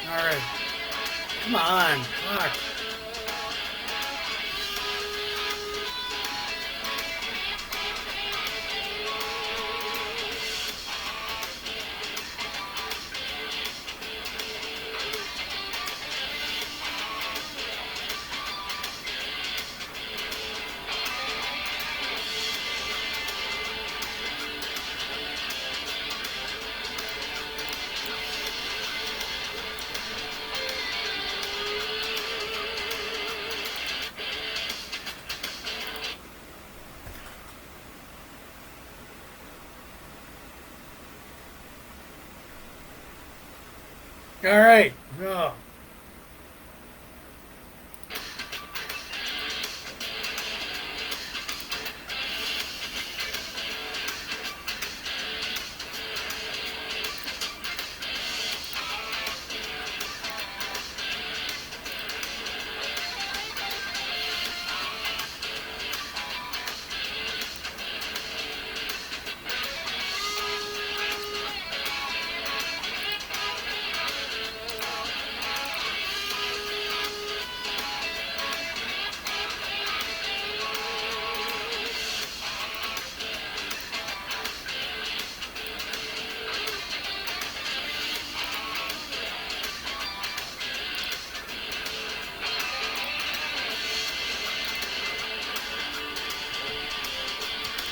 Alright. Come on. Fuck. All right. Oh.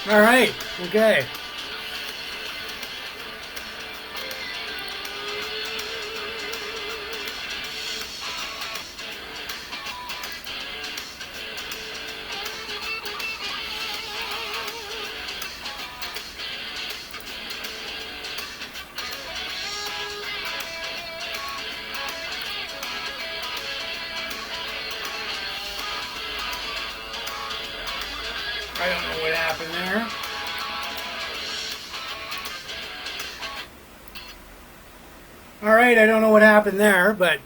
All right. Okay. I don't know what happened there. All right, I don't know what happened there, but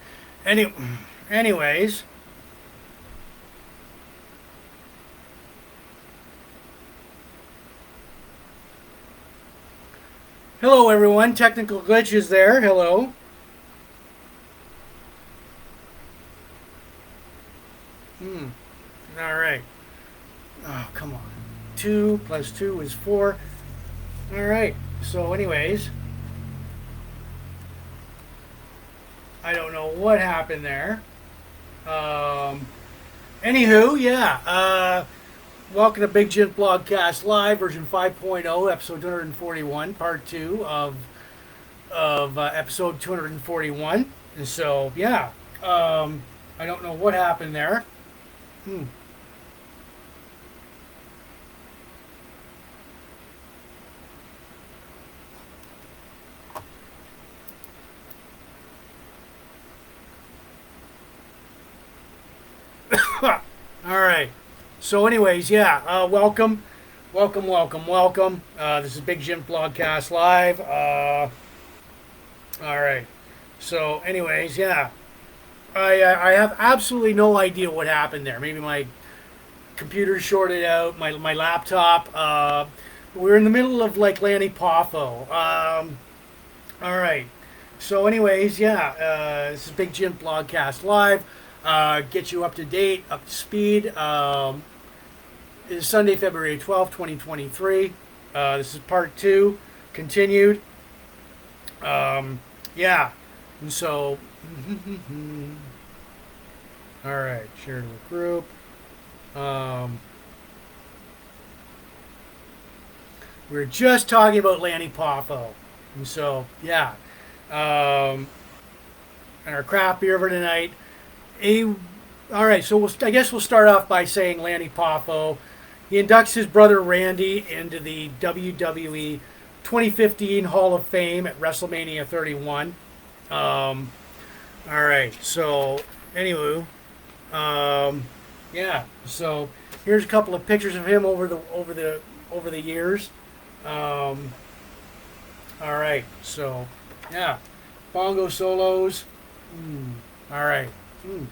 anyways. Hello, everyone. Technical glitches there. Hello. All right. Oh, come on. 2 plus 2 is 4. All right. So, anyways, I don't know what happened there. Anywho, yeah. Welcome to Big Jims Blogcast Live, version 5.0, episode 241, part 2 of episode 241. And so, yeah. I don't know what happened there. All right. So, anyways, yeah. Welcome. This is Big Jims Blogcast Live. All right. So, anyways, yeah. I have absolutely no idea what happened there. Maybe my computer shorted out, my laptop. We're in the middle of like Lanny Poffo. All right. So, anyways, yeah. This is Big Jims Blogcast Live. Get you up to date, up to speed. It's Sunday, February 12th, 2023. This is part 2, continued. Yeah. And so, all right, share to the group. We were just talking about Lanny Poffo. And so, yeah. And our craft beer for tonight. All right, so I guess we'll start off by saying Lanny Poffo. He inducts his brother Randy into the WWE 2015 Hall of Fame at WrestleMania 31. All right, so anyway, yeah. So here's a couple of pictures of him over the years. All right. So, yeah. Bongo solos. Mm. All right. Mm.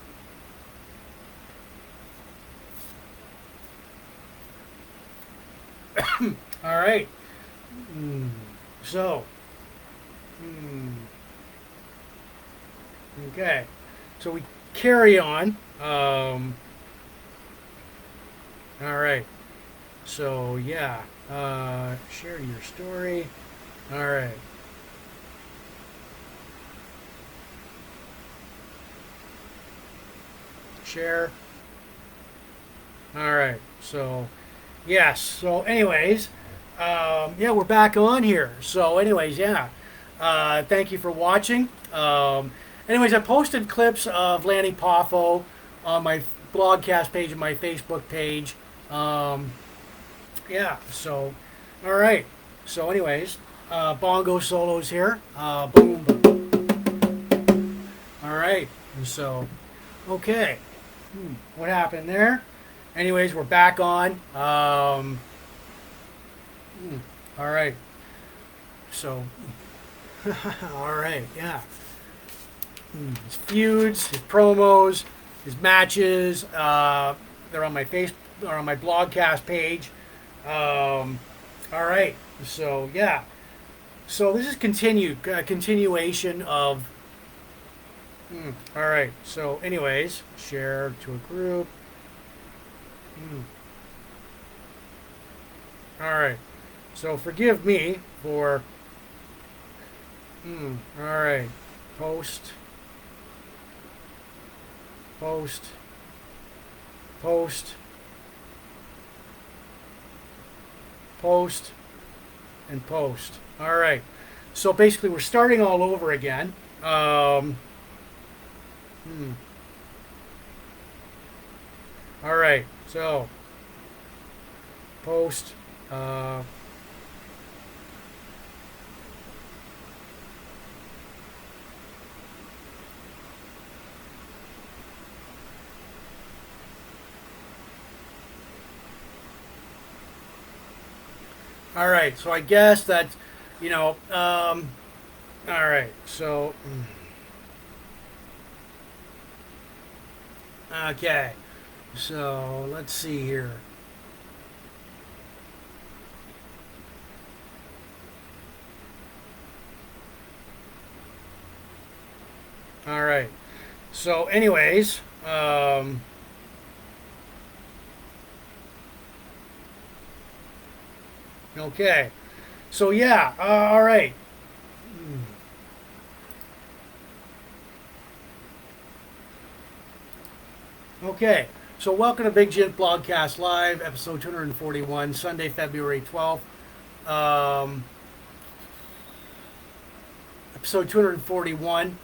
All right. Mm. So, mm. Okay. So we carry on. All right. So, yeah. Share your story. All right. Share. All right. So, yes. So, anyways, yeah, we're back on here. So, anyways, yeah. Thank you for watching. Anyways, I posted clips of Lanny Poffo on my blogcast page and my Facebook page. Um, yeah. So, all right. So, anyways, bongo solos here. Boom, boom. All right. And so, okay. What happened there? Anyways, we're back on. All right. So, all right, yeah. His feuds, his promos, his matches. They're on my or on my blogcast page. All right. So yeah. So this is continuation of. All right. So, anyways, share to a group. All right. So forgive me for. All right. Post. Post. Post. Post. And post. All right. So basically, we're starting all over again. All right. So post. All right. So I guess that, all right. So. Okay. So let's see here. All right. So, anyways, okay. So yeah. All right. Okay. So welcome to Big Jims Blogcast Live, episode 241, Sunday, February 12th. Episode 241.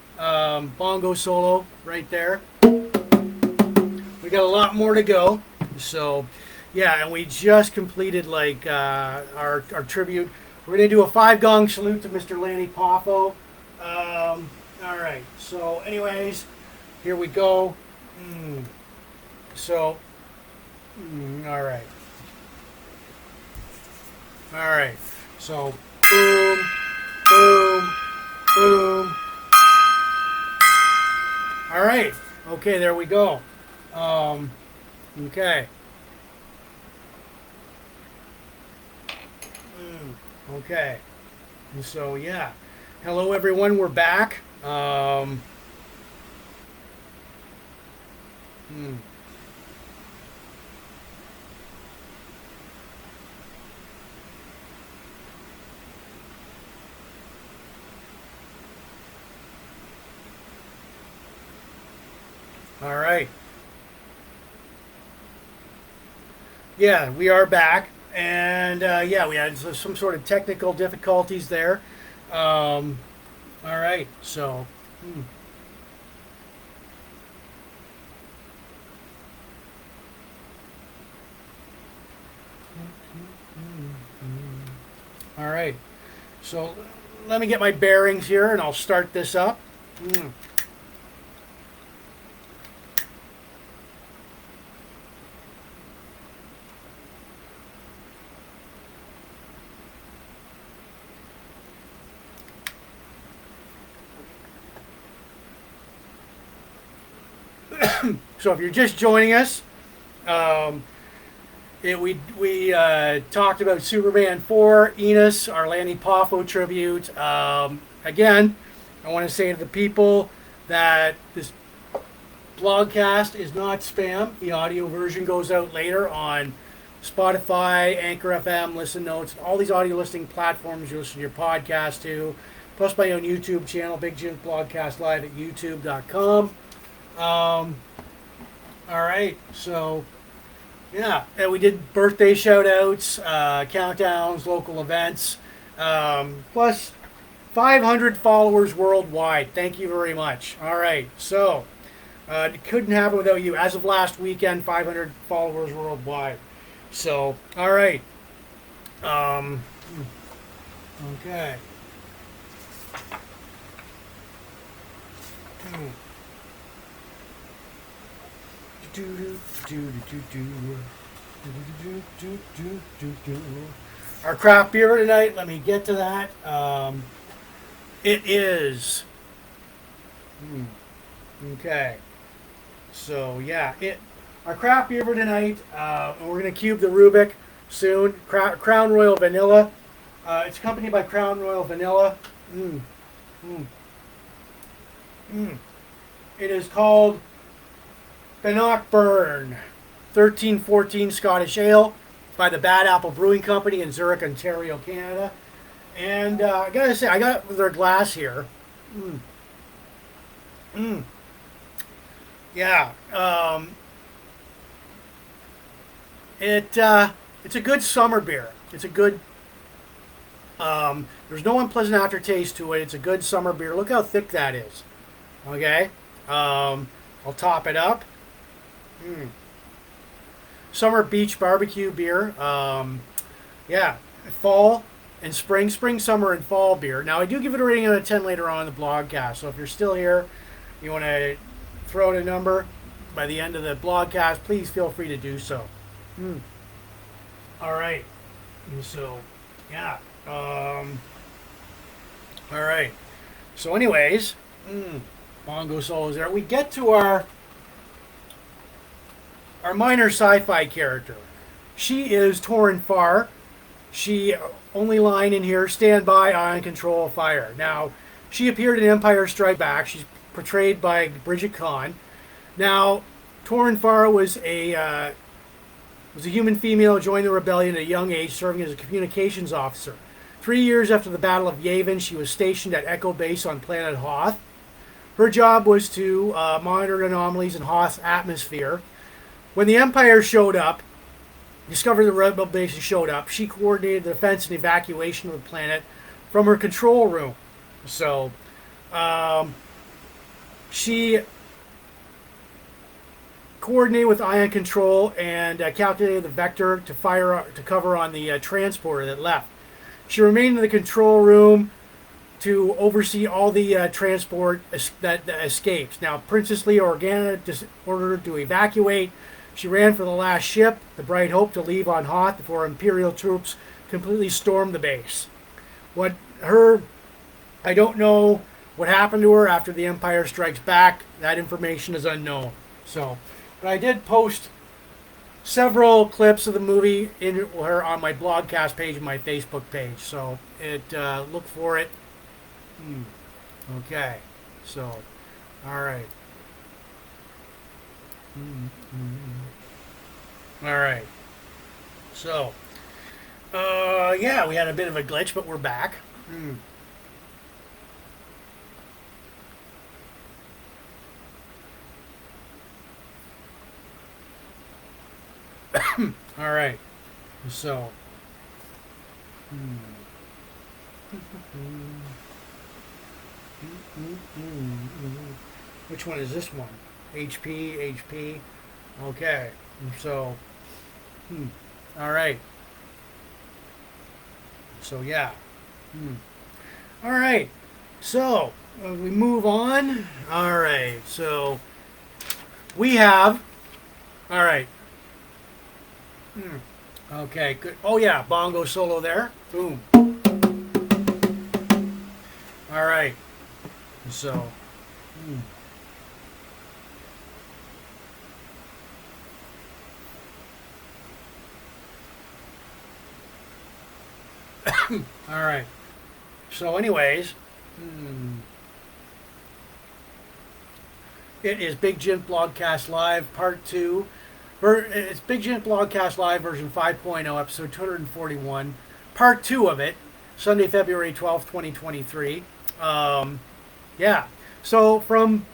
Bongo solo right there. We got a lot more to go. So, yeah, and we just completed like our tribute. We're gonna do a 5 gong salute to Mr. Lanny Poffo. All right. So, anyways, here we go. So, all right. All right. So, boom, boom, boom. All right. Okay, there we go. Okay. Okay. And so, yeah. Hello, everyone. We're back. All right. Yeah, we are back. And yeah, we had some sort of technical difficulties there. All right. So. All right. So let me get my bearings here and I'll start this up. So if you're just joining us, um, we talked about Superman 4, Enos, our Lanny Poffo tribute. Again, I want to say to the people that this blogcast is not spam. The audio version goes out later on Spotify, Anchor FM, Listen Notes, all these audio listening platforms you listen to your podcast to, plus my own YouTube channel, Big Jims Blogcast Live at youtube.com. All right, so yeah, and we did birthday shout outs, countdowns, local events, plus 500 followers worldwide. Thank you very much. All right, so it couldn't happen without you. As of last weekend, 500 followers worldwide. So, all right. Okay. Our craft beer tonight, let me get to that. It is. Okay. So, yeah, our craft beer for tonight, we're going to cube the Rubik soon. Crown Royal Vanilla. It's accompanied by Crown Royal Vanilla. It is called Bannockburn 1314 Scottish Ale by the Bad Apple Brewing Company in Zurich, Ontario, Canada. And I gotta say, I got their glass here. Yeah. It's a good summer beer. It's a good. There's no unpleasant aftertaste to it. It's a good summer beer. Look how thick that is. Okay. I'll top it up. Summer beach barbecue beer. Yeah, fall and spring, summer, and fall beer. Now I do give it a rating out of 10 later on in the blogcast. So if you're still here, you want to throw out a number by the end of the blogcast, please feel free to do so. All right. So, yeah. All right. So, anyways, bongo solos there. We get to our minor sci-fi character. She is Toryn Farr. She only line in here: stand by, ion control, fire. Now, she appeared in Empire Strikes Back. She's portrayed by Bridget Kahn. Now, Toryn Farr was a human female who joined the rebellion at a young age, serving as a communications officer. 3 years after the Battle of Yavin, she was stationed at Echo Base on planet Hoth. Her job was to monitor anomalies in Hoth's atmosphere. When the Empire showed up, discovered the rebel bases showed up, she coordinated the defense and evacuation of the planet from her control room. So, she coordinated with ion control and calculated the vector to cover on the transporter that left. She remained in the control room to oversee all the transport that escapes. Now, Princess Leia Organa ordered to evacuate. She ran for the last ship, the Bright Hope, to leave on Hoth before Imperial troops completely stormed the base. I don't know what happened to her after the Empire Strikes Back. That information is unknown. So, but I did post several clips of the movie on my blogcast page and my Facebook page. So, look for it. Okay. So, all right. All right. So, yeah, we had a bit of a glitch, but we're back. All right. So, which one is this one? HP. Okay. So, all right. So, yeah. All right. So, we move on. All right. So, we have. All right. Okay, good. Oh, yeah. Bongo solo there. Boom. All right. So. All right. So, anyways, it is Big Jims Blogcast Live Part 2. It's Big Jims Blogcast Live version 5.0, episode 241. Part 2 of it, Sunday, February 12th, 2023. Yeah. So, from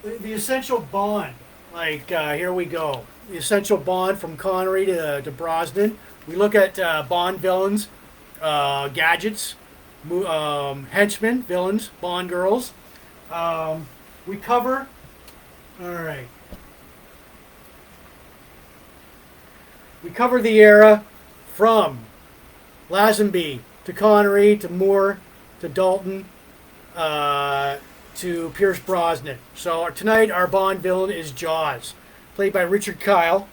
the essential bond, here we go. The essential bond from Connery to Brosnan. We look at Bond villains, gadgets, henchmen, villains, Bond girls. We cover. All right. We cover the era from Lazenby to Connery to Moore to Dalton to Pierce Brosnan. So tonight our Bond villain is Jaws, played by Richard Kyle.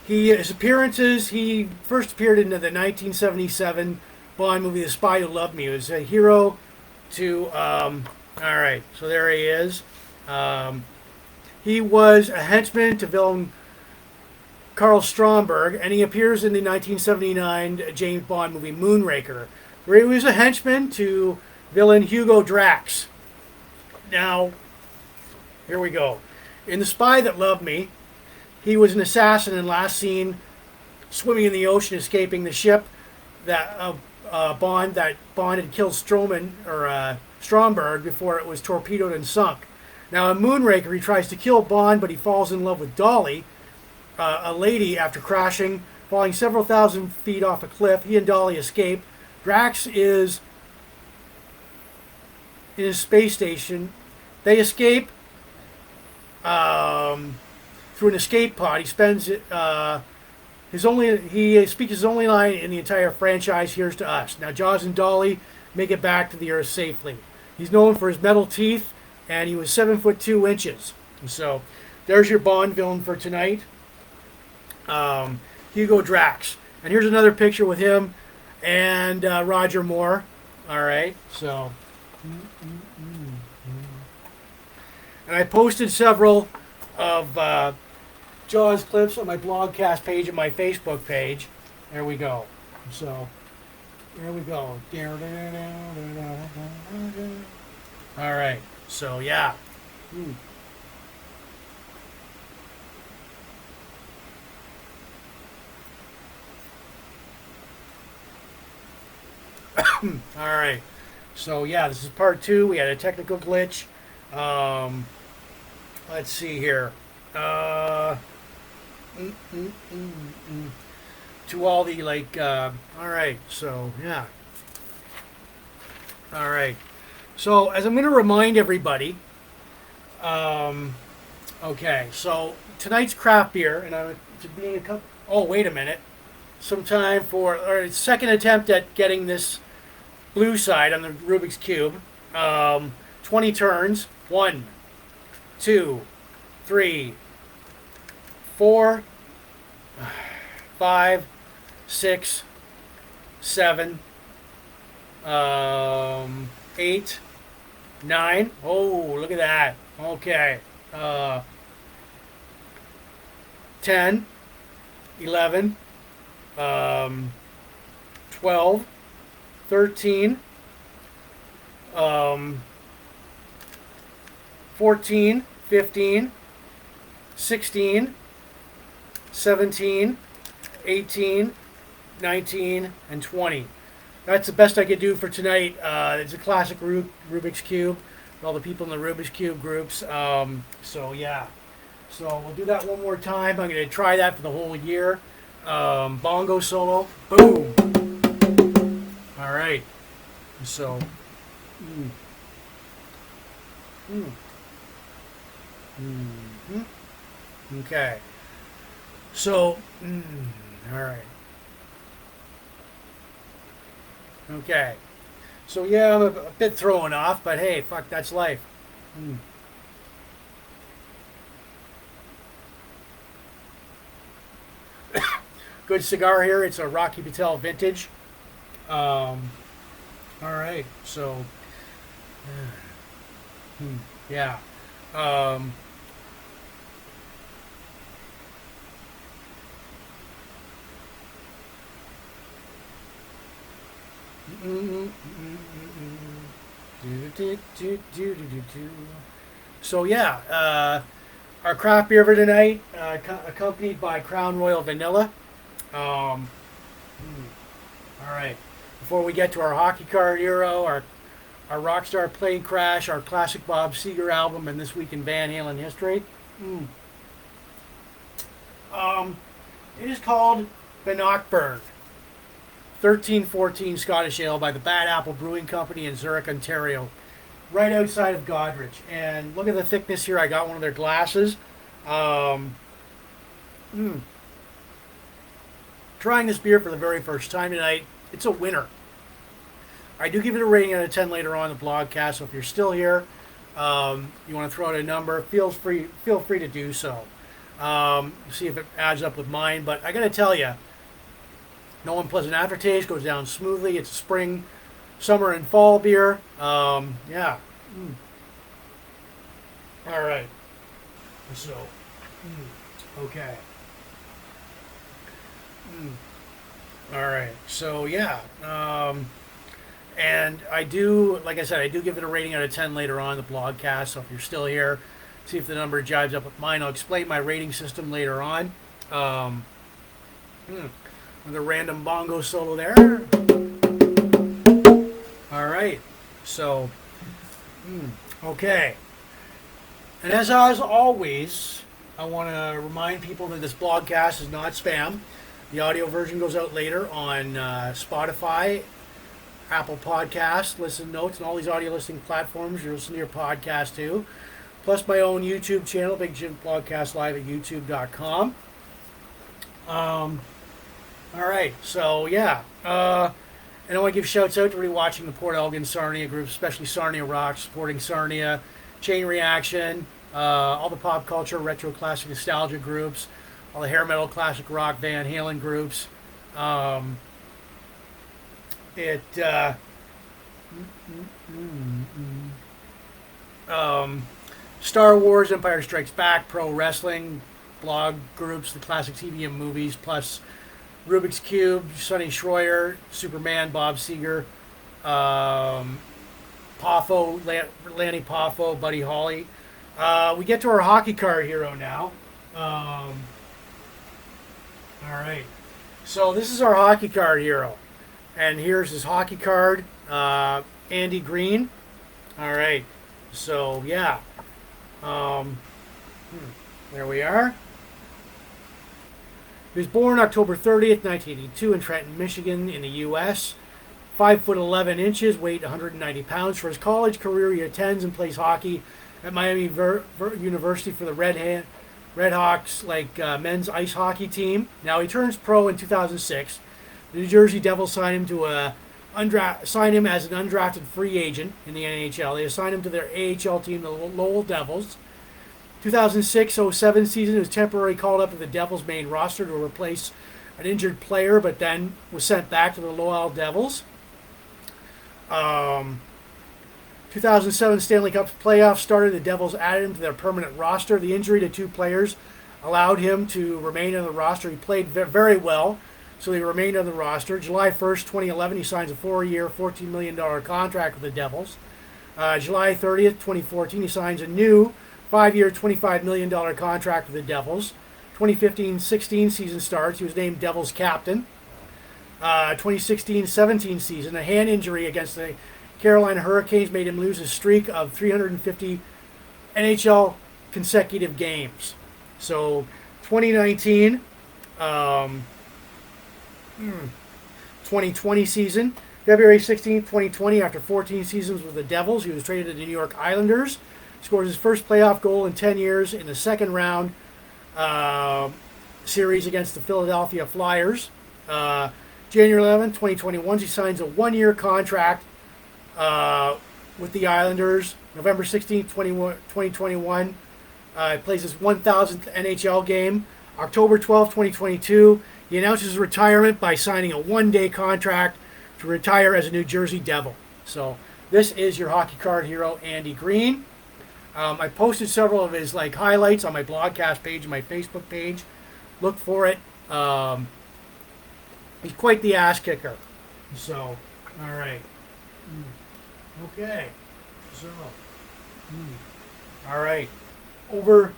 His appearances, he first appeared in the 1977 Bond movie, The Spy Who Loved Me. He was a hero to, all right, so there he is. He was a henchman to villain Carl Stromberg, and he appears in the 1979 James Bond movie Moonraker, where he was a henchman to villain Hugo Drax. Now, here we go. In The Spy That Loved Me, he was an assassin and last seen swimming in the ocean, escaping the ship that Bond had killed Stromberg before it was torpedoed and sunk. Now in Moonraker, he tries to kill Bond, but he falls in love with Dolly, a lady, after crashing, falling several thousand feet off a cliff. He and Dolly escape. Drax is in his space station. They escape through an escape pod. He spends he speaks his only line in the entire franchise, "Here's to us." Now Jaws and Dolly make it back to the Earth safely. He's known for his metal teeth, and he was 7'2". And so there's your Bond villain for tonight, Hugo Drax. And here's another picture with him and Roger Moore. All right, so. And I posted several of Jaws clips on my blogcast page and my Facebook page. There we go. So, there we go. All right. So, yeah. All right. So, yeah, this is part 2. We had a technical glitch. Let's see here. To all the, all right, so, yeah. All right. So, as I'm going to remind everybody, okay, so tonight's craft beer, and I'm being a couple, oh, wait a minute. Some time for, or second attempt at getting this blue side on the Rubik's Cube. 20 turns. 1, 2, 3, 4, 5, 6, 7, 8, 9. Oh, look at that. Okay. 10, 11, 12, 13, 14, 15, 16, 17, 18, 19, and 20. That's the best I could do for tonight. It's a classic Rubik's Cube. All the people in the Rubik's Cube groups. So, yeah. So, we'll do that one more time. I'm going to try that for the whole year. Bongo solo. Boom. All right. So. Okay. So, all right. Okay. So, yeah, I'm a bit thrown off, but hey, fuck, that's life. Good cigar here. It's a Rocky Patel vintage. All right. So, yeah. So yeah, our craft beer for tonight, accompanied by Crown Royal Vanilla. Um, all right. Before we get to our hockey card hero, our Rockstar Plane Crash, our classic Bob Seger album, and This Week in Van Halen History. It is called Bannockburn 1314 Scottish Ale by the Bad Apple Brewing Company in Zurich, Ontario, right outside of Godrich. And look at the thickness here. I got one of their glasses. Trying this beer for the very first time tonight. It's a winner. I do give it a rating out of 10 later on in the blogcast, so if you're still here, you want to throw out a number, feel free to do so. See if it adds up with mine. But I got to tell you, no unpleasant aftertaste, goes down smoothly. It's a spring, summer, and fall beer. Yeah. All right. So, okay. All right. So, yeah. And I do, like I said, I do give it a rating out of 10 later on in the blogcast. So if you're still here, see if the number jives up with mine. I'll explain my rating system later on. Another random bongo solo there. All right. So, okay. And as always, I want to remind people that this blogcast is not spam. The audio version goes out later on Spotify, Apple Podcasts, Listen Notes, and all these audio listening platforms. You listen to your podcast too. Plus my own YouTube channel, Big Jims Blogcast Live at youtube.com. All right, so yeah. And I want to give shouts out to everybody watching the Port Elgin Sarnia group, especially Sarnia Rock, supporting Sarnia, Chain Reaction, all the pop culture, retro classic nostalgia groups, all the hair metal, classic rock, Van Halen groups. Star Wars, Empire Strikes Back, pro wrestling, blog groups, the classic TV and movies, plus Rubik's Cube, Sonny Schroyer, Superman, Bob Seger, Poffo, Lanny Poffo, Buddy Holly. We get to our hockey card hero now. All right. So this is our hockey card hero. And here's his hockey card, Andy Greene. All right. So, yeah. There we are. He was born October 30th, 1982 in Trenton, Michigan in the U.S. 5'11", weighed 190 pounds. For his college career, he attends and plays hockey at Miami University for the Red Hawks men's ice hockey team. Now he turns pro in 2006. The New Jersey Devils signed him as an undrafted free agent in the NHL. They assigned him to their AHL team, the Lowell Devils. 2006-07 season, he was temporarily called up to the Devils' main roster to replace an injured player, but then was sent back to the Lowell Devils. 2007 Stanley Cup playoffs started. The Devils added him to their permanent roster. The injury to two players allowed him to remain on the roster. He played very well, so he remained on the roster. July 1st, 2011, he signs a 4-year, $14 million contract with the Devils. July 30th, 2014, he signs a new 5-year, $25 million contract with the Devils. 2015-16 season starts. He was named Devils captain. 2016-17 season, a hand injury against the Carolina Hurricanes made him lose his streak of 350 NHL consecutive games. So 2019, 2020 season, February 16th, 2020, after 14 seasons with the Devils, he was traded to the New York Islanders. Scored his first playoff goal in 10 years in the second round series against the Philadelphia Flyers. January 11th, 2021, he signs a 1-year contract with the Islanders. November 16th, 2021, he plays his 1,000th NHL game. October 12th, 2022, he announces his retirement by signing a 1-day contract to retire as a New Jersey Devil. So this is your hockey card hero, Andy Greene. I posted several of his highlights on my blogcast page and my Facebook page. Look for it. He's quite the ass kicker. So, All right. Okay. So. All right. Over.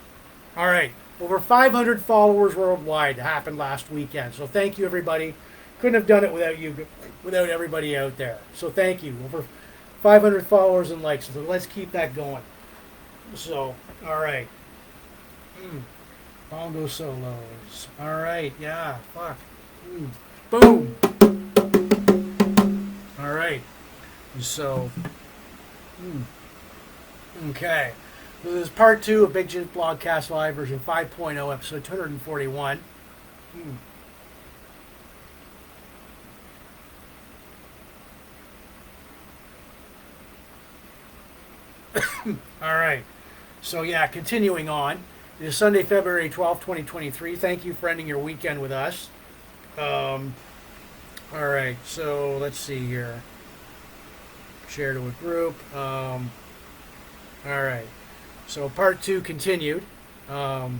All right. Over 500 followers worldwide happened last weekend. So thank you, everybody. Couldn't have done it without you, without everybody out there. So thank you. Over 500 followers and likes. So let's keep that going. So, all right. Bongo solos. All right. Yeah. Fuck. Boom. All right. So, okay. So this is part 2 of Big Jims Blogcast Live version 5.0, episode 241. All right. So, yeah, continuing on. It is Sunday, February 12th, 2023. Thank you for ending your weekend with us. All right. So, let's see here. Share to a group. All right. So, part 2 continued. All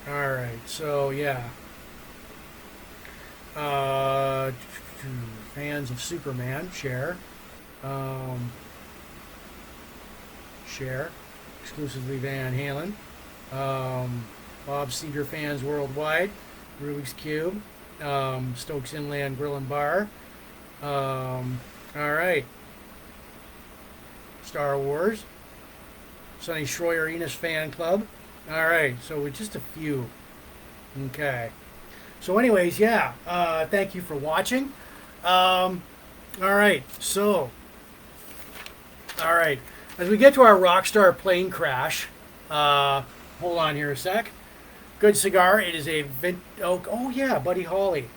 right. So, yeah. Fans of Superman, share. Share. Exclusively Van Halen. Bob Seger fans worldwide. Rubik's Cube. Stokes Inland Grill and Bar. All right. Star Wars. Sonny Schroyer-Enos fan club. All right. So with just a few. Okay. So anyways, yeah. Thank you for watching. All right. So. All right. As we get to our Rockstar plane crash, hold on here a sec. Good cigar. It is a oh yeah, Buddy Holly.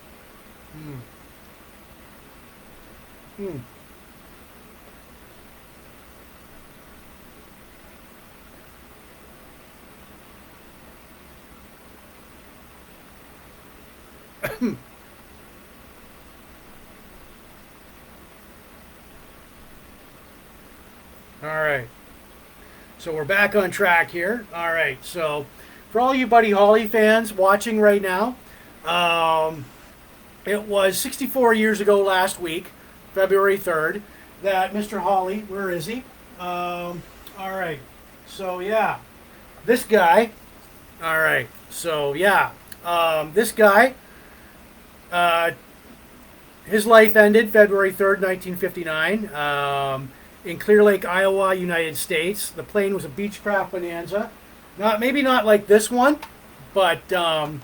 All right. So we're back on track here. All right. So for all you Buddy Holly fans watching right now, it was 64 years ago last week, February 3rd, that Mr. Holly, where is he? All right. So yeah, this guy. All right. So yeah, this guy. His life ended February 3rd, 1959. In Clear Lake, Iowa, United States. The plane was a Beechcraft Bonanza. Maybe not like this one, but all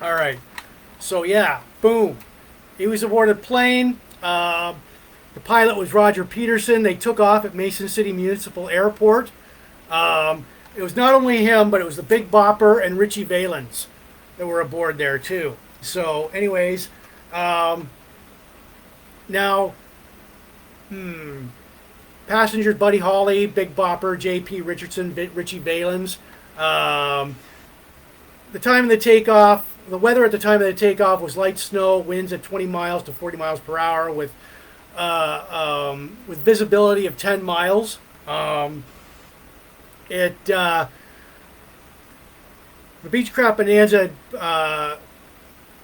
right. So yeah, boom. He was awarded plane. The pilot was Roger Peterson. They took off at Mason City Municipal Airport. It was not only him, but it was the Big Bopper and Richie Valens that were aboard there too. So anyways, now. Passengers: Buddy Holly, Big Bopper, J.P. Richardson, Richie Valens. The time of the takeoff, the weather at the time of the takeoff was light snow, winds at 20 miles to 40 miles per hour with visibility of 10 miles. The Beechcraft Bonanza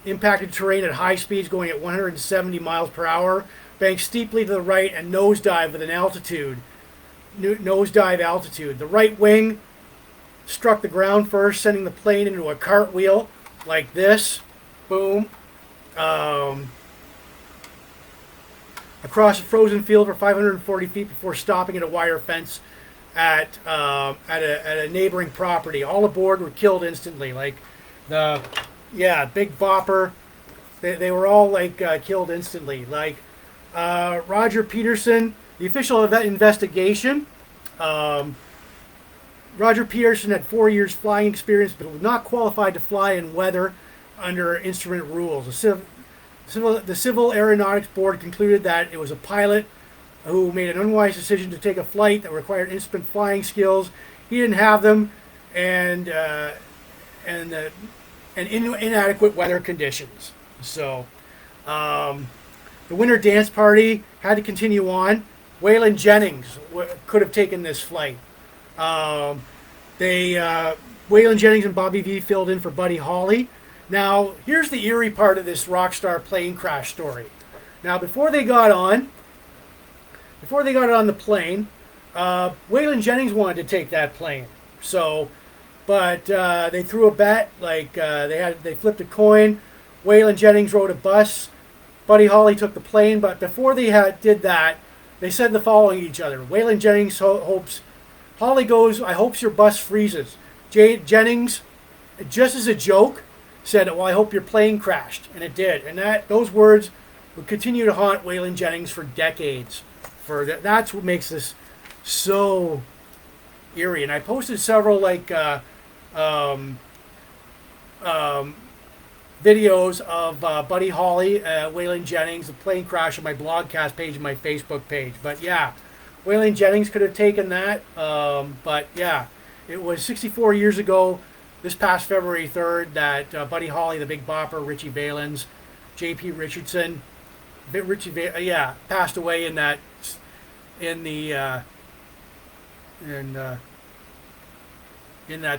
impacted terrain at high speeds going at 170 miles per hour. Banked steeply to the right and nosedive with an altitude. Nosedive altitude. The right wing struck the ground first, sending the plane into a cartwheel like this. Boom. Across a frozen field for 540 feet before stopping at a wire fence at a neighboring property. All aboard were killed instantly. Like Big Bopper. They were all like killed instantly. Like. Roger Peterson, the official investigation. Roger Peterson had 4 years flying experience, but was not qualified to fly in weather under instrument rules. The Civil Aeronautics Board concluded that it was a pilot who made an unwise decision to take a flight that required instrument flying skills. He didn't have them, and inadequate weather conditions. So. The Winter Dance Party had to continue on. Waylon Jennings could have taken this flight. Waylon Jennings and Bobby V filled in for Buddy Holly. Now, here's the eerie part of this Rockstar plane crash story. Now, before they got on the plane, Waylon Jennings wanted to take that plane. So, but they threw a bet. Like they flipped a coin. Waylon Jennings rode a bus. Buddy Holly took the plane. But before they did that, they said the following to each other. Waylon Jennings hopes. Holly goes, "I hope your bus freezes." Jennings, just as a joke, said, "Well, I hope your plane crashed," and it did. And those words would continue to haunt Waylon Jennings for decades. That's what makes this so eerie. And I posted several videos of Buddy Holly, Waylon Jennings, the plane crash on my Blogcast page and my Facebook page. But yeah, Waylon Jennings could have taken that. But yeah, it was 64 years ago, this past February 3rd, that Buddy Holly, the Big Bopper, Richie Valens, J.P. Richardson, passed away in that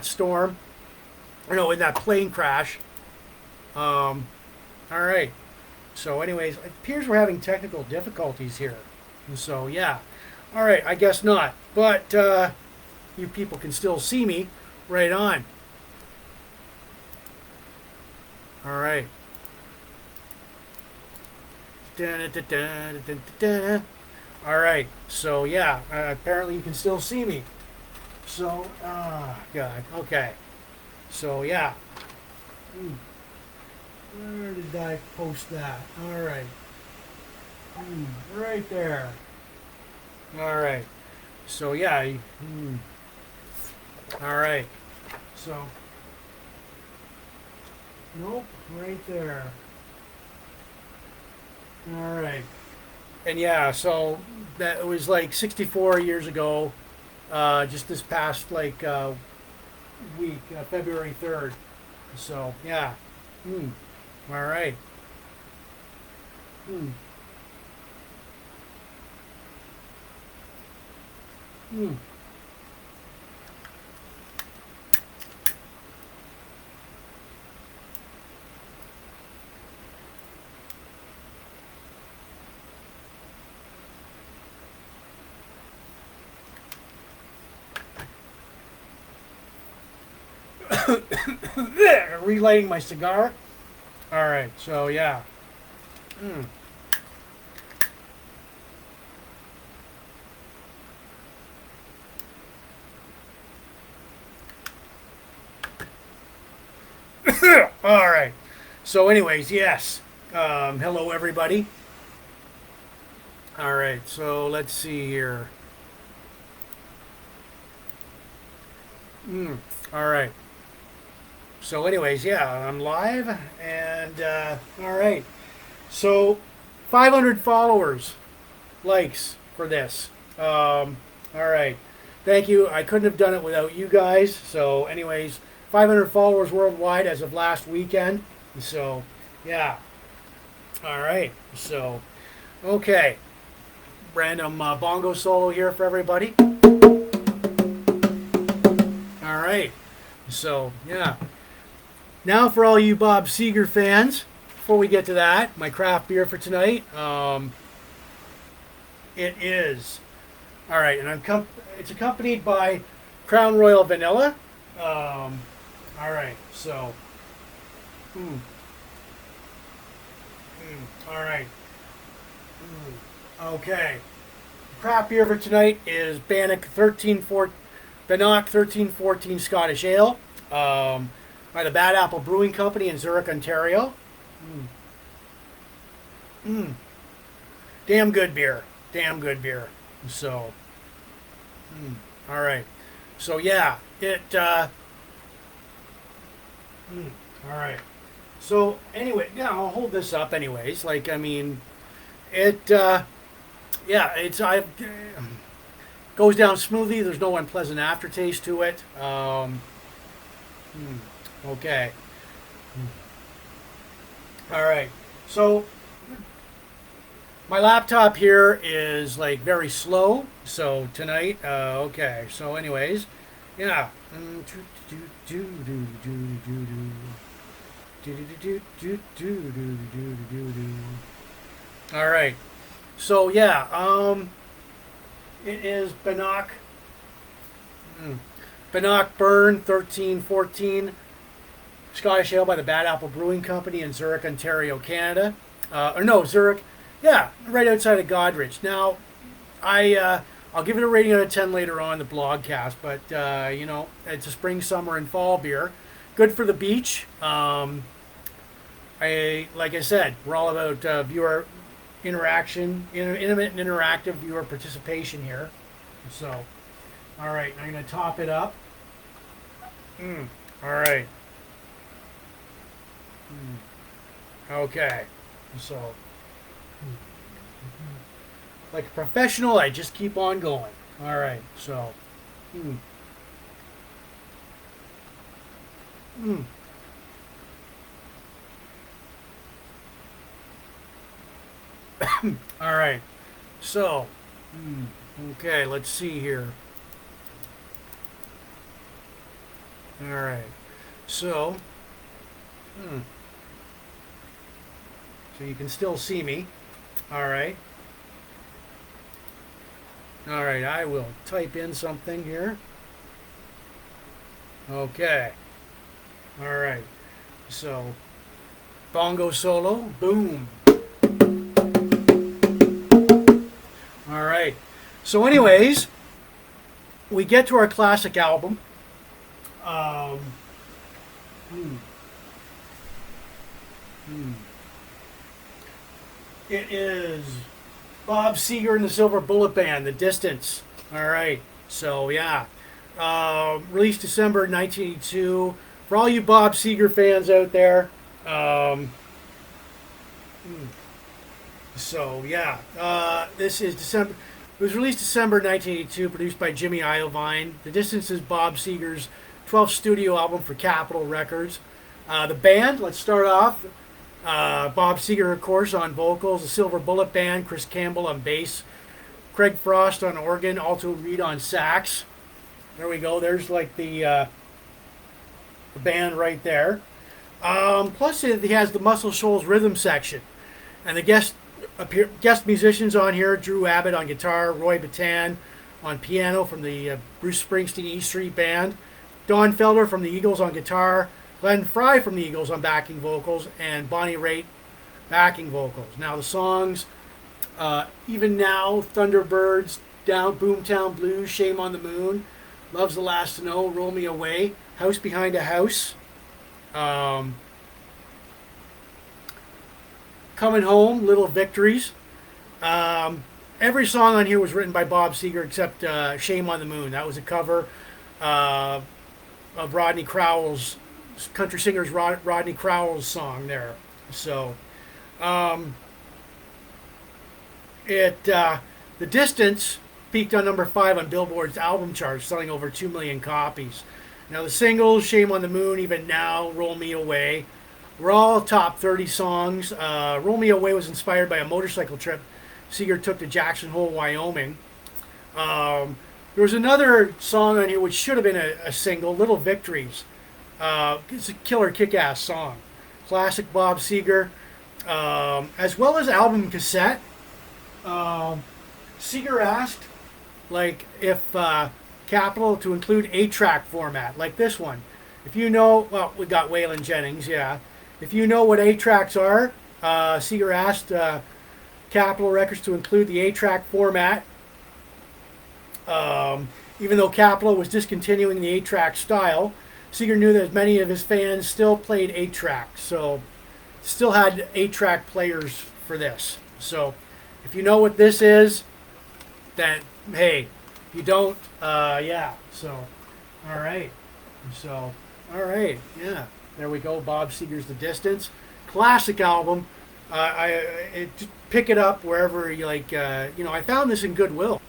storm. No, in that plane crash. All right. So, anyways, it appears we're having technical difficulties here. And so, yeah. All right, I guess not. But you people can still see me. Right on. All right. All right. So, yeah. Apparently, you can still see me. So, God. Okay. So, yeah. Where did I post that? All right. Right there. All right. So, yeah. All right. So, nope. Right there. All right. And yeah, so that was like 64 years ago, just this past week, February 3rd. So, yeah. All right. Relighting my cigar. All right, so yeah. All right. So, anyways, yes. Hello, everybody. All right. So let's see here. All right. So, anyways, yeah, I'm live, and all right. So, 500 followers, likes for this. All right. Thank you. I couldn't have done it without you guys. So, anyways, 500 followers worldwide as of last weekend. So, yeah. All right. So, okay. Random bongo solo here for everybody. All right. So, yeah. Now for all you Bob Seger fans, before we get to that, my craft beer for tonight, it is, all right, and it's accompanied by Crown Royal Vanilla. All right, so, all right, okay. Craft beer for tonight is Bannock 1314 Scottish Ale. By the Bad Apple Brewing Company in Zurich, Ontario. Damn good beer. Damn good beer. So, all right. So, yeah, all right. So, anyway, yeah, I'll hold this up anyways. Like, I mean, yeah, goes down smoothly. There's no unpleasant aftertaste to it. Okay. All right. So my laptop here is like very slow. So tonight, okay. So anyways, yeah. All right. So yeah, it is Bannock. Bannock Burn 1314 Scottish Ale by the Bad Apple Brewing Company in Zurich, Ontario, Canada. Or no, Zurich. Yeah, right outside of Godrich. Now, I'll give it a rating out of 10 later on in the blogcast, but it's a spring, summer, and fall beer. Good for the beach. Like I said, we're all about viewer interaction, intimate and interactive viewer participation here. So, all right, I'm going to top it up. All right. Okay. So, like a professional, I just keep on going. All right. So, all right. So, okay, let's see here. All right. So, so you can still see me. All right. All right, I will type in something here. Okay. All right. So, bongo solo. Boom. All right. So, anyways, we get to our classic album. It is Bob Seger and the Silver Bullet Band, The Distance. All right. So, yeah. Released December 1982. For all you Bob Seger fans out there, so, yeah. This is December. It was released December 1982, produced by Jimmy Iovine. The Distance is Bob Seger's 12th studio album for Capitol Records. The band, let's start off. Bob Seger, of course, on vocals. The Silver Bullet Band, Chris Campbell on bass. Craig Frost on organ. Alto Reed on sax. There we go. There's like the band right there. Plus, he has the Muscle Shoals rhythm section. And the guest musicians on here, Drew Abbott on guitar, Roy Bataan on piano from the Bruce Springsteen E Street Band, Don Felder from the Eagles on guitar, Glenn Frey from the Eagles on backing vocals, and Bonnie Raitt backing vocals. Now the songs, Even Now, Thunderbirds, Down Boomtown Blues, Shame on the Moon, Love's the Last to Know, Roll Me Away, House Behind a House, Coming Home, Little Victories. Every song on here was written by Bob Seger except Shame on the Moon. That was a cover of Rodney Crowell's, country singer's Rodney Crowell's song there. So, The Distance peaked on number 5 on Billboard's album charts, selling over 2 million copies. Now the singles, Shame on the Moon, Even Now, Roll Me Away, were all top 30 songs. Roll Me Away was inspired by a motorcycle trip Seger took to Jackson Hole, Wyoming. There was another song on here which should have been a single, Little Victories. It's a killer kick-ass song. Classic Bob Seger. As well as album cassette. Seger asked if Capitol to include 8-track format, like this one. If you know, well, we got Waylon Jennings, yeah. If you know what 8-tracks are, Seger asked Capitol Records to include the 8-track format. Even though Capitol was discontinuing the 8-track style, Seger knew that many of his fans still played 8-track, so still had 8-track players for this. So if you know what this is, then hey, if you don't, yeah. So, all right. So, all right, yeah. There we go. Bob Seger's The Distance, classic album. Pick it up wherever you like. I found this in Goodwill,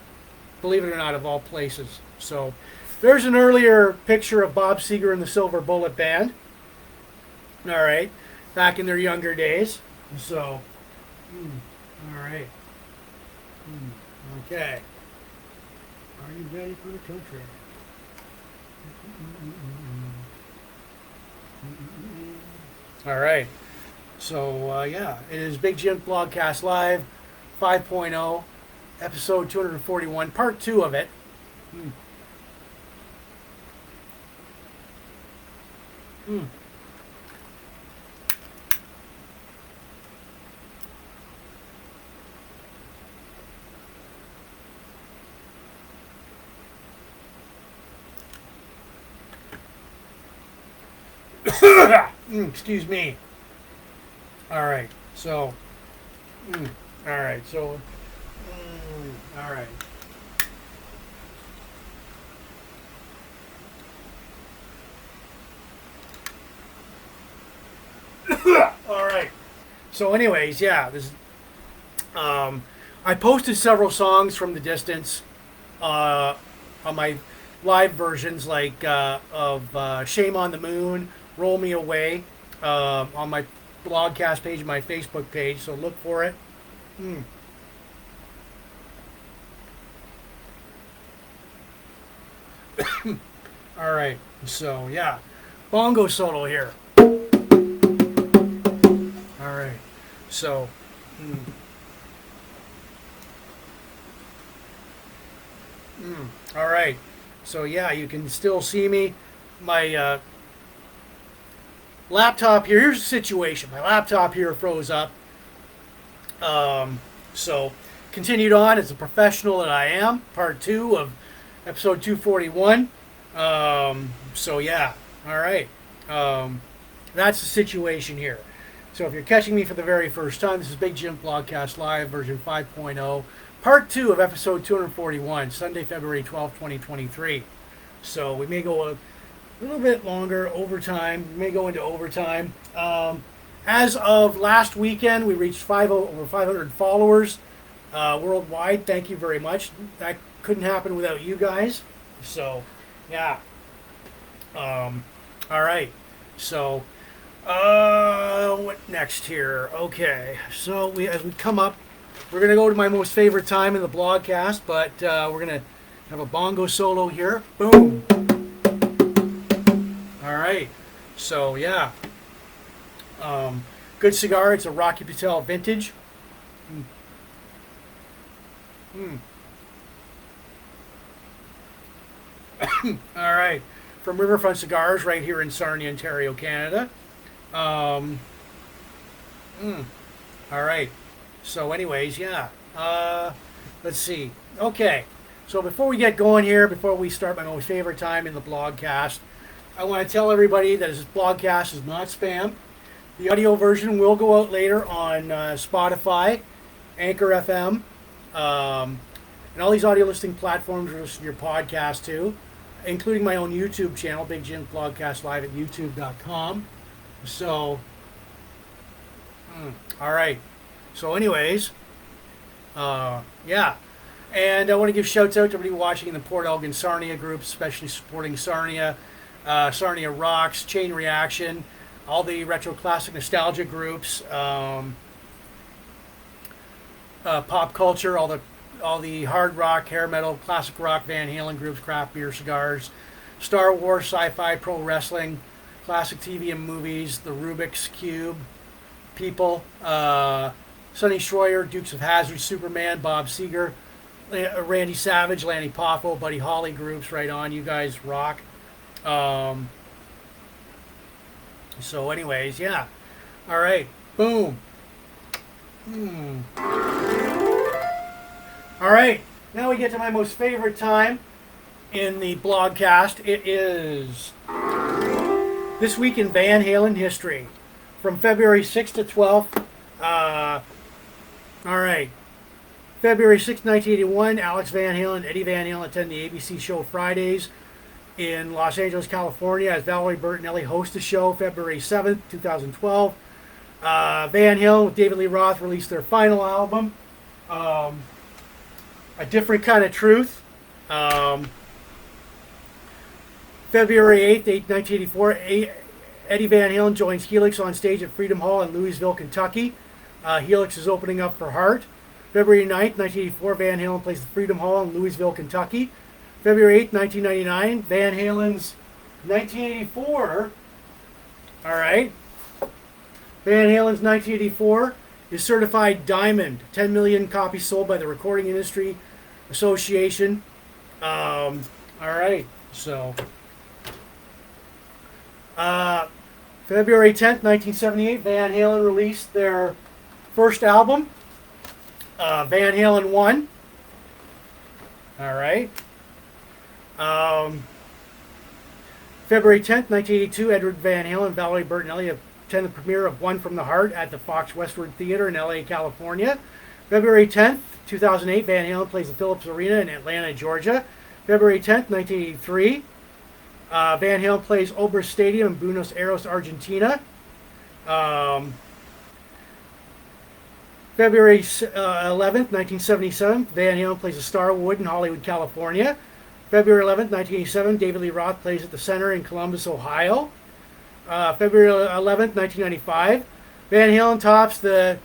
believe it or not, of all places. So, there's an earlier picture of Bob Seger and the Silver Bullet Band. All right, back in their younger days. So, all right. Okay. Are you ready for the country? All right. So, yeah, it is Big Jims Blogcast Live 5.0, episode 241, part 2 of it. Mm. Mm. Excuse me. All right. So, all right. So, all right. All right. So, anyways, yeah. This. I posted several songs from the distance on my live versions, like of "Shame on the Moon," "Roll Me Away," on my blogcast page, my Facebook page. So look for it. All right. So yeah, bongo solo here. All right. So. All right. So yeah, you can still see me. My laptop here. Here's the situation. My laptop here froze up. So continued on as a professional that I am. Part 2 of episode 241. So yeah. All right. That's the situation here. So if you're catching me for the very first time, this is Big Jims Blogcast Live version 5.0. Part 2 of episode 241, Sunday, February 12th, 2023. So we may go a little bit longer overtime. We may go into overtime. As of last weekend, we reached over 500 followers worldwide. Thank you very much. That couldn't happen without you guys. So, yeah. All right. So, what next here? Okay. So as we come up, we're going to go to my most favorite time in the blogcast, but we're going to have a bongo solo here. Boom. All right. So, yeah. Good cigar. It's a Rocky Patel vintage. All right. From Riverfront Cigars right here in Sarnia, Ontario, Canada. All right. So anyways, yeah. Let's see. Okay. So before we get going here, before we start my most favorite time in the blogcast, I want to tell everybody that this blogcast is not spam. The audio version will go out later on Spotify, Anchor FM, and all these audio listening platforms are listening to your podcast too, including my own YouTube channel, Big Jims Blogcast Live at youtube.com. So, all right. So anyways, yeah. And I want to give shouts out to everybody watching in the Port Elgin Sarnia group, especially supporting Sarnia, Sarnia Rocks, Chain Reaction, all the retro classic nostalgia groups, pop culture, all the hard rock, hair metal, classic rock, Van Halen groups, craft beer, cigars, Star Wars, sci-fi, pro wrestling, classic TV and movies, the Rubik's Cube, people, Sonny Schroyer, Dukes of Hazzard, Superman, Bob Seger, Randy Savage, Lanny Poffo, Buddy Holly groups, right on. You guys rock. So anyways, yeah. All right. Boom. All right. Now we get to my most favorite time in the blogcast. It is This Week in Van Halen History from February 6th to 12th. All right. February 6, 1981, Alex Van Halen, Eddie Van Halen attend the ABC show Fridays in Los Angeles, California, as Valerie Bertinelli host the show. February 7th, 2012, Van Halen with David Lee Roth released their final album, A Different Kind of Truth. February 8th, 1984, Eddie Van Halen joins Helix on stage at Freedom Hall in Louisville, Kentucky. Helix is opening up for Heart. February 9th, 1984, Van Halen plays the Freedom Hall in Louisville, Kentucky. February 8th, 1999, Van Halen's 1984. All right. Van Halen's 1984 is certified diamond. 10 million copies sold by the Recording Industry Association. All right, so February 10th, 1978, Van Halen released their first album, Van Halen 1. All right. February 10th, 1982, Edward Van Halen and Valerie Bertinelli attend the premiere of One from the Heart at the Fox Westwood Theater in LA, California. February 10th, 2008, Van Halen plays the Phillips Arena in Atlanta, Georgia. February 10th, 1983, Van Halen plays Obras Stadium in Buenos Aires, Argentina. February 11th, 1977, Van Halen plays the Starwood in Hollywood, California. February 11th, 1987, David Lee Roth plays at the Center in Columbus, Ohio. February 11th, 1995, Van Halen tops the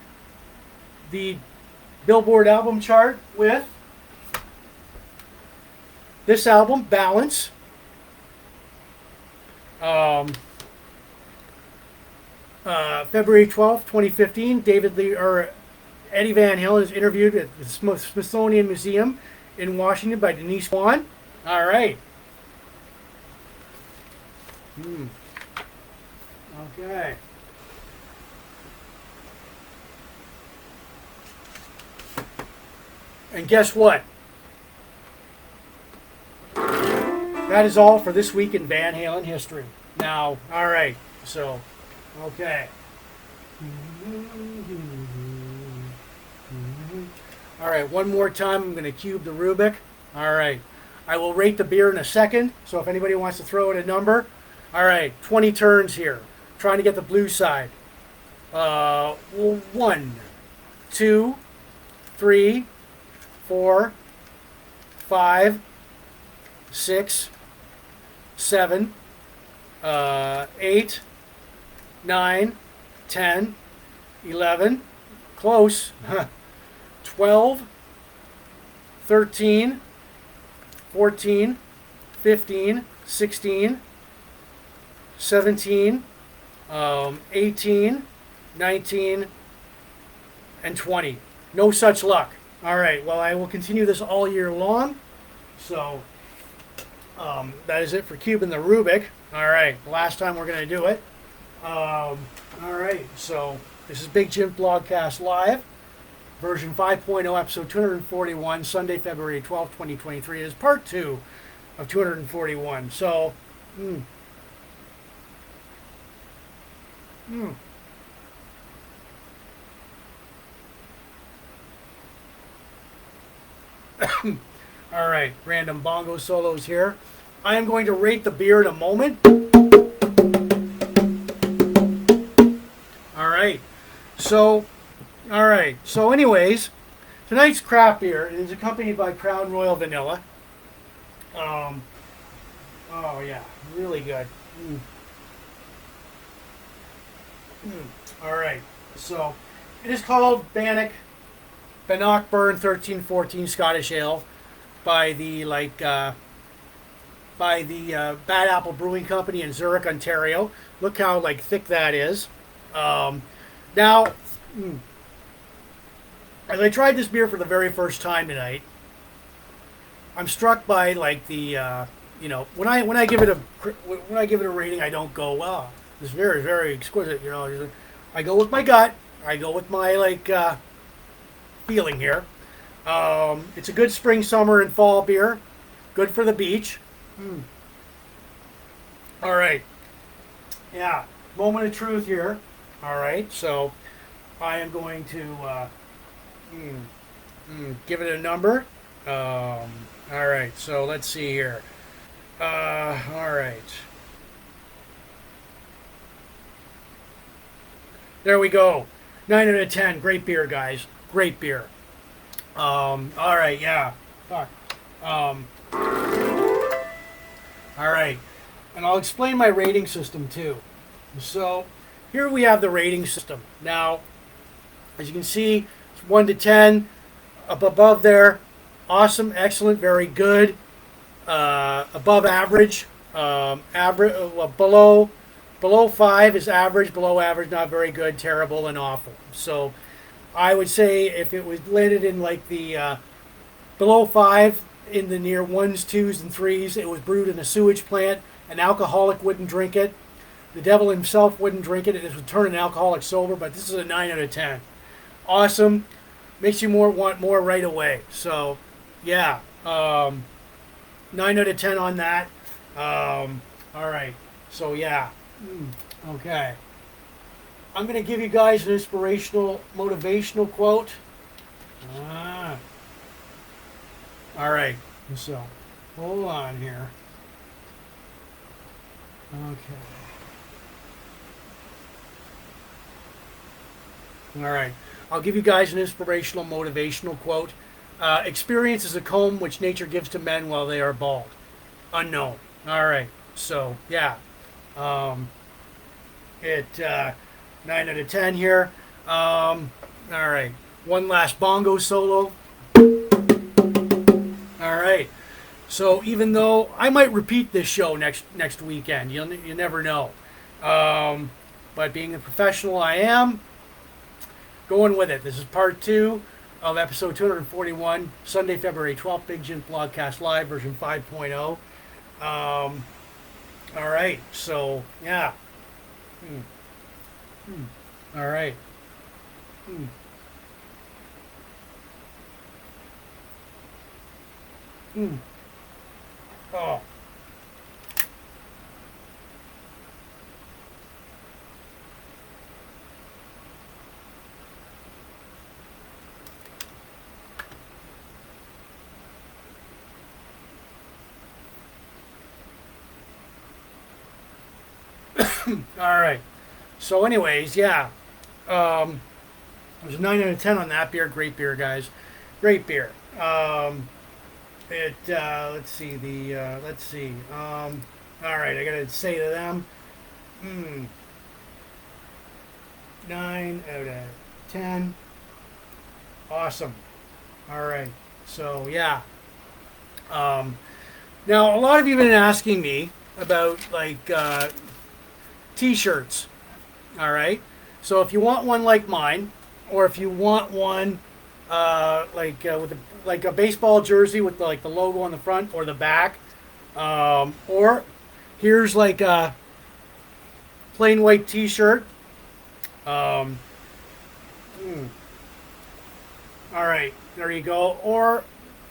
Billboard album chart with this album, Balance. February 12th, 2015, Eddie Van Halen is interviewed at the Smithsonian Museum in Washington by Denise Swan. All right. Okay. And guess what? That is all for this week in Van Halen history. Now, all right. So, okay. All right, one more time, I'm going to cube the Rubik. All right. I will rate the beer in a second, so if anybody wants to throw in a number. All right, 20 turns here. Trying to get the blue side. 1, 2, 3, 4, 5, 6, 7, 8, 9, 10, 11, close, 12, 13, 14, 15, 16, 17, 18, 19, and 20. No such luck. All right, well, I will continue this all year long. So that is it for cubing the Rubik. All right, last time we're going to do it. All right, so this is Big Jims Blogcast Live, version 5.0, episode 241, Sunday, February 12th, 2023. It is part 2 of 241. So, all right, random bongo solos here. I am going to rate the beer in a moment. All right. So anyways, tonight's craft beer is accompanied by Crown Royal Vanilla. Oh yeah, really good. All right. So it is called Bannock Burn 1314 Scottish Ale by the Bad Apple Brewing Company in Zurich, Ontario. Look how thick that is. Now, as I tried this beer for the very first time tonight, I'm struck by when I give it a rating, I don't go, wow, it's very, very exquisite. I go with my gut. I go with my feeling here. It's a good spring, summer, and fall beer. Good for the beach. All right. Yeah. Moment of truth here. All right. So I am going to give it a number. All right. So let's see here. All right. There we go. 9 out of 10. Great beer, guys. Great beer. All right. Yeah. Fuck. All right. And I'll explain my rating system too. So here we have the rating system. Now, as you can see, it's 1 to 10. Up above there, awesome, excellent, very good. Above average, below Below 5 is average, below average, not very good, terrible, and awful. So I would say if it was landed in like the below 5, in the near 1s, 2s, and 3s, it was brewed in a sewage plant. An alcoholic wouldn't drink it. The devil himself wouldn't drink it. It would turn an alcoholic sober, but this is a 9 out of 10. Awesome. Makes you want more right away. So, yeah. 9 out of 10 on that. All right. So, yeah. Okay. I'm going to give you guys an inspirational, motivational quote. All right. So, hold on here. Okay. All right. I'll give you guys an inspirational, motivational quote. Experience is a comb which nature gives to men while they are bald. Unknown. All right. So, yeah. 9 out of 10 here. All right. One last bongo solo. All right. So even though I might repeat this show next weekend, you never know. But being the professional I am, going with it. This is part 2 of episode 241, Sunday, February 12th, Big Jims Blogcast Live, version 5.0. All right. So, yeah. All right. Oh. All right. So anyways, yeah. There's a 9 out of 10 on that beer. Great beer, guys. Great beer. Let's see. All right, I gotta say to them. 9 out of 10. Awesome. All right. So yeah. Now a lot of you have been asking me about like T-shirts. All right. So if you want one like mine, or if you want one with a baseball jersey with the logo on the front or the back, or here's like a plain white T-shirt. All right, there you go. Or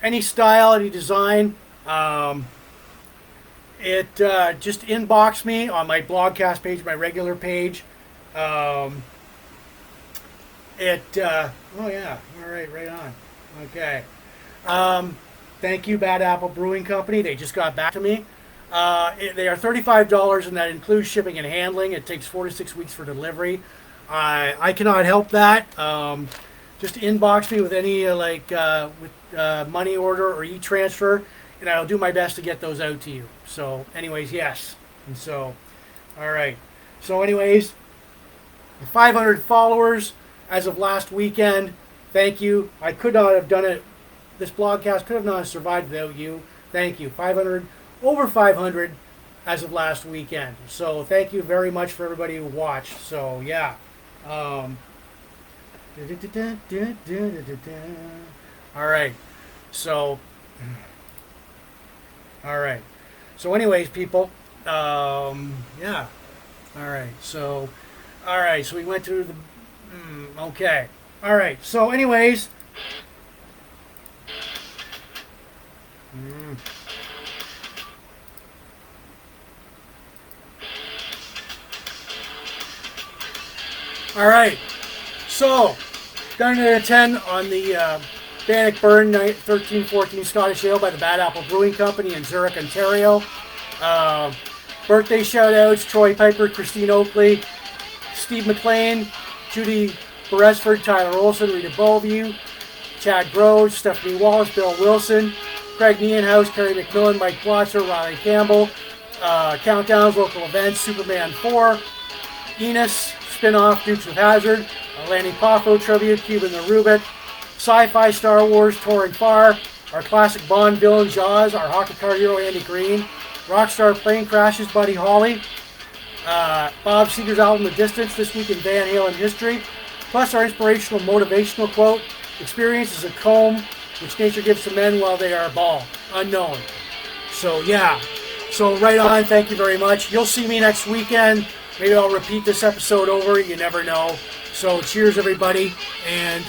any style, any design. Just inbox me on my blogcast page, my regular page. Oh yeah, all right, right on. Okay. Thank you, Bad Apple Brewing Company. They just got back to me. They are $35, and that includes shipping and handling. It takes 4 to 6 weeks for delivery. I cannot help that. Just inbox me with any money order or e-transfer, and I'll do my best to get those out to you. So, anyways, yes. And so, all right. So, anyways, 500 followers as of last weekend. Thank you. I could not have done it. This blogcast could have not survived without you. Thank you. Over 500 as of last weekend. So thank you very much for everybody who watched. So yeah. All right. So. All right. So anyways, people. Yeah. All right. So. All right. So we went through the. Okay. All right. So anyways. All right. So, 9 out of 10 on the Bannock Burn 1314 Scottish Ale by the Bad Apple Brewing Company in Zurich, Ontario. Birthday shout-outs, Troy Piper, Christine Oakley, Steve McLean, Judy Beresford, Tyler Olson, Rita Bellevue, Chad Groves, Stephanie Wallace, Bill Wilson, Craig Nienhouse, Kerry McMillan, Mike Blotzer, Riley Campbell, Countdowns, Local Events, Superman 4, Enos, Spinoff, Dukes of Hazzard, Lanny Poffo Tribute, Cuban the Rubik, Sci-Fi Star Wars-Toryn Farr, our classic Bond villain Jaws, our hockey card hero Andy Greene, Rockstar Plane Crashes Buddy Holly, Bob Seger's album The Distance, This Week in Van Halen History, plus our inspirational motivational quote, experience is a comb which nature gives to men while they are bald, unknown. So yeah, so right on, thank you very much. You'll see me next weekend. Maybe I'll repeat this episode over, you never know. So cheers everybody, and